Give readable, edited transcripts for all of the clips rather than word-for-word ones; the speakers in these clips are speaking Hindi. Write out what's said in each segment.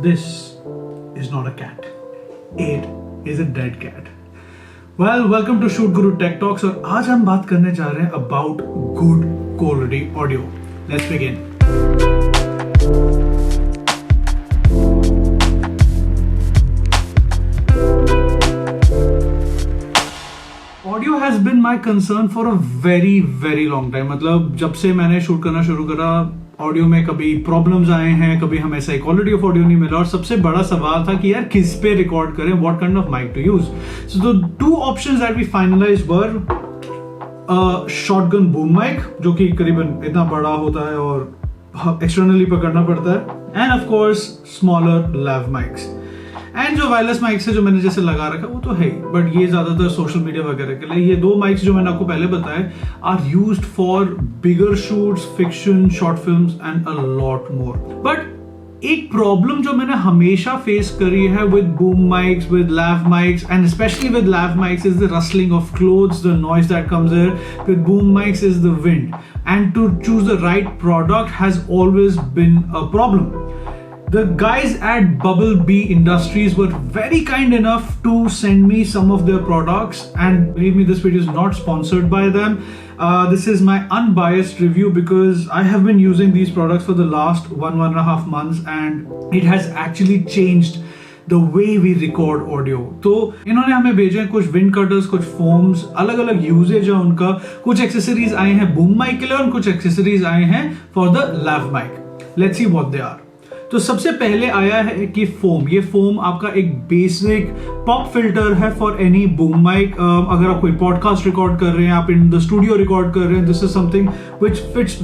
This is not a cat. It is a dead cat. Well, welcome to Shoot Guru Tech Talks और आज हम बात करने जा रहे हैं about good quality audio. Let's begin. Audio has been my concern for a very long time. मतलब जब से मैंने शूट करना शुरू करा ऑडियो में कभी प्रॉब्लम्स आए हैं, कभी हमें सही क्वालिटी ऑफ ऑडियो नहीं मिला और सबसे बड़ा सवाल था कि यार किस पे रिकॉर्ड करें, what kind of mic to use. So the two options that we finalised were shotgun boom mic जो कि करीबन इतना बड़ा होता है और एक्सटर्नली पकड़ना पड़ता है, and of course smaller lav mics. And जो वायरलेस माइक्स है जो मैंने जैसे लगा रखा वो तो है ही, बट ये ज्यादातर सोशल मीडिया वगैरह के लिए. ये दो माइक्स जो मैंने आपको पहले बताए are used for bigger shoots, fiction, short films and a lot more. But एक प्रॉब्लम जो मैंने हमेशा फेस करी है with boom mics, with lav mics and specially with lav mics is the rustling of clothes, the noise that comes there. With boom mics is the wind, and to choose the right product has always been a problem. The guys at Bubble Bee Industries were very kind enough to send me some of their products, and believe me, this video is not sponsored by them. This is my unbiased review because I have been using these products for the last one and a half months and it has actually changed the way we record audio. तो इन्होंने हमें भेजे हैं कुछ विंड कटर्स, कुछ फोम्स, अलग अलग यूजेज है उनका. कुछ एक्सेसरीज आए हैं बूम माइक के लिए और कुछ एक्सेसरीज आए हैं for the lav mic. Let's see what they are. तो सबसे पहले आया है कि फोम. ये फोम आपका एक बेसिक पॉप फिल्टर है फॉर एनी बूम माइक. अगर आप कोई पॉडकास्ट रिकॉर्ड कर रहे हैं, आप इन द स्टूडियो रिकॉर्ड कर रहे हैं, this is something which fits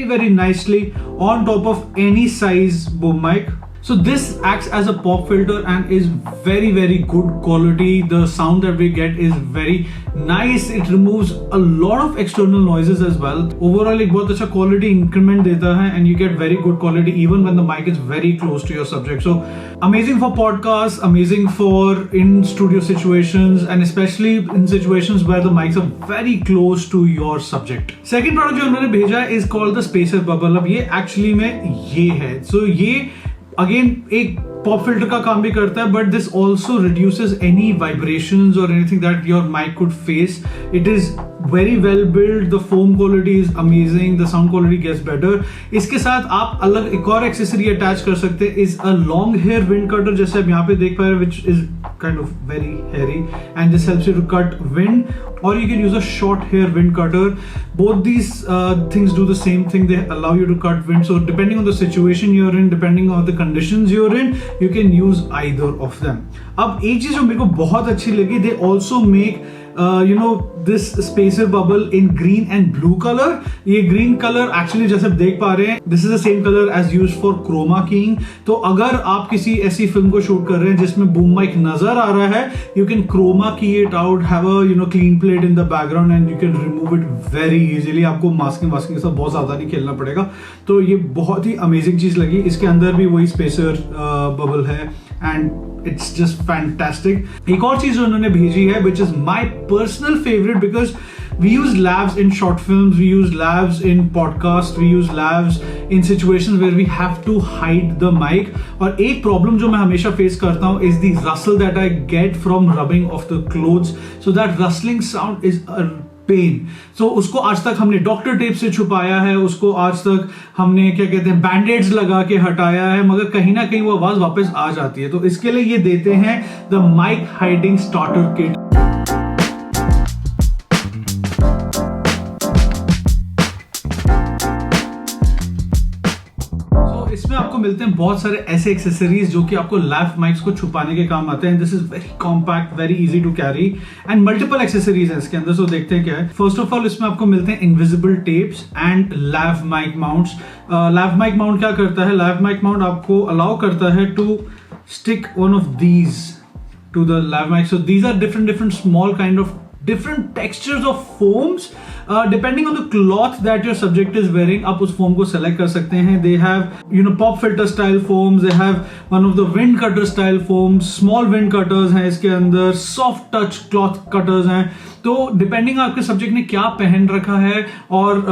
very nicely on top of any size boom mic. So this acts as a pop filter and is very good quality. The sound that we get is very nice. It removes a lot of external noises as well. Overall एक बहुत अच्छा quality increment देता है and you get very good quality even when the mic is very close to your subject. So amazing for podcasts, amazing for in studio situations and especially in situations where the mics are very close to your subject. Second product जो उन्होंने भेजा है is called the Spacer Bubble. अब ये actually में ये है. So ये अगेन एक पॉप फिल्टर का काम भी करता है, but this also reduces any vibrations और anything that your mic could face. It is very well build. The foam quality is amazing. The sound quality gets better. इसके साथ आप अलग एक और एक्सेसरी अटैच कर सकते हैं. Is a long hair wind cutter जैसे आप यहाँ पे देख पा रहे हैं, which is kind of very hairy and this helps you to cut wind, or you can use a short hair wind cutter. Both these things do the same thing. They allow you to cut wind, so depending on the situation you're in, depending on the conditions you're in, you can use either of them. अब एक चीज जो मेरे को बहुत अच्छी लगी, they also make this spacer bubble in green and blue color. ये green color actually जैसे आप देख पा रहे हैं, this is the same color as used for chroma keying. तो अगर आप किसी ऐसी फिल्म को शूट कर रहे हैं जिसमें बूम माइक नजर आ रहा है, you can chroma key it out, have a clean plate in the background and you can remove it very easily. आपको मास्किंग के साथ बहुत ज्यादा नहीं खेलना पड़ेगा. तो ये बहुत ही अमेजिंग चीज लगी. इसके अंदर भी वही स्पेसर बबल है and it's just fantastic. एक और चीज उन्होंने भेजी है which is my personal favorite because we use lavs in short films, we use lavs in podcasts, we use lavs in situations where we have to hide the mic. और एक प्रॉब्लम जो मैं हमेशा फेस करता हूँ is the rustle that I get from rubbing of the clothes. So that rustling sound is a pain. So उसको आज तक हमने डॉक्टर टेप से छुपाया है, उसको आज तक हमने क्या कहते हैं बैंडेड्स लगा के हटाया है, मगर कहीं ना कहीं वो आवाज वापस आ जाती है. तो इसके लिए ये देते हैं the mic hiding starter kit. इसमें आपको मिलते हैं बहुत सारे ऐसे एक्सेसरीज जो कि आपको लैव माइक्स को छुपाने के काम आते हैं. This is very compact, very easy to carry and multiple accessories है इसके अंदर. सो देखते हैं क्या है. फर्स्ट ऑफ ऑल इसमें आपको मिलते हैं invisible tapes and lav mic mounts. Lav mic mount क्या करता है? लैव माइक माउंट आपको अलाउ करता है to stick one of these to the lav mic. So these are different small kind of different textures of foams depending on the cloth that your subject is wearing. आप उस foam को select कर सकते हैं. They have pop filter style foams. They have one of the wind cutter style foams. Small wind cutters हैं इसके अंदर. Soft touch cloth cutters हैं. तो डिपेंडिंग आपके सब्जेक्ट ने क्या पहन रखा है और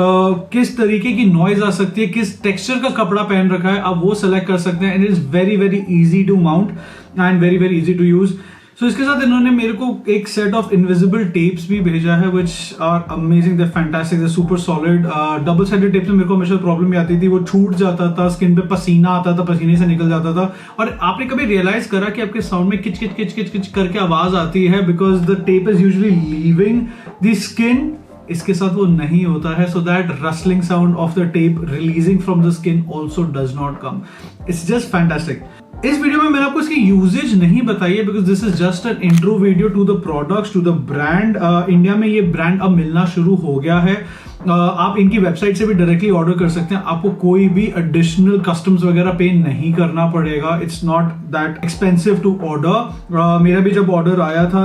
किस तरीके की नॉइज आ सकती है, किस टेक्सचर का कपड़ा पहन रखा है, आप वो सेलेक्ट कर सकते हैं. It is very very easy to mount and very very easy to use. So इसके साथ इन्होंने मेरे को एक सेट ऑफ इनविजिबल टेप्स भी भेजा है which are amazing, they fantastic, they super solid. Double sided tape से मेरे को हमेशा प्रॉब्लम भी आती थी, वो छूट जाता था, स्किन पे पसीना आता था, पसीने से निकल जाता था. और आपने कभी रियलाइज करा कि आपके साउंड में किच किच किच किच किच करके आवाज आती है because the tape is usually leaving the skin. इसके साथ वो नहीं होता है. So that rustling sound of the tape releasing from the skin also does not come. It's just fantastic. इस वीडियो में मैंने आपको इसकी यूजेज नहीं बताई है because this is just an intro video to the products, to the brand. India में ये ब्रांड अब मिलना शुरू हो गया है. आप इनकी वेबसाइट से भी डायरेक्टली ऑर्डर कर सकते हैं. आपको कोई भी एडिशनल कस्टम्स वगैरह पे नहीं करना पड़ेगा. It's not that expensive to order. मेरा भी जब ऑर्डर आया था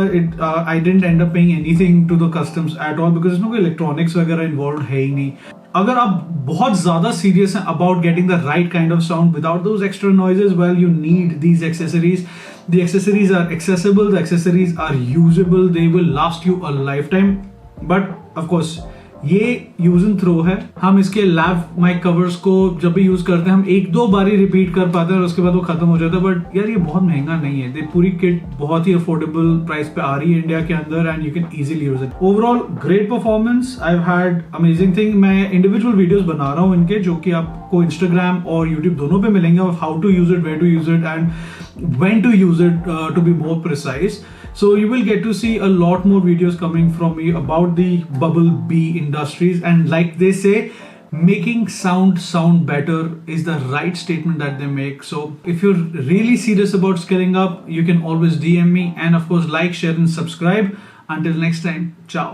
I didn't end up paying anything to the customs at all because इसमें कोई इलेक्ट्रॉनिक्स वगैरह इन्वॉल्व है ही नहीं. अगर आप बहुत ज्यादा सीरियस हैं about getting the right kind of sound without those extra noises, well you need these accessories. The accessories are accessible, the accessories are usable, they will last you a lifetime. But of course ये यूज एंड थ्रो है. हम इसके लैब माइक कवर्स को जब भी यूज करते हैं हम एक दो बार ही रिपीट कर पाते हैं और उसके बाद वो खत्म हो जाता है. बट यार ये बहुत महंगा नहीं है. पूरी किट बहुत ही अफोर्डेबल प्राइस पे आ रही है इंडिया के अंदर and you can easily use it. Overall great performance. I have had amazing thing. मैं इंडिविजुअल वीडियोस बना रहा हूँ इनके जो कि आपको इंस्टाग्राम और यूट्यूब दोनों पे मिलेंगे of how to use it, where to use it and when to use it to be more precise. So you will get to see a lot more videos coming from me about the Bubble Bee Industries, and like they say, making sound better is the right statement that they make. So if you're really serious about scaling up, you can always DM me, and of course like, share and subscribe. Until next time, ciao.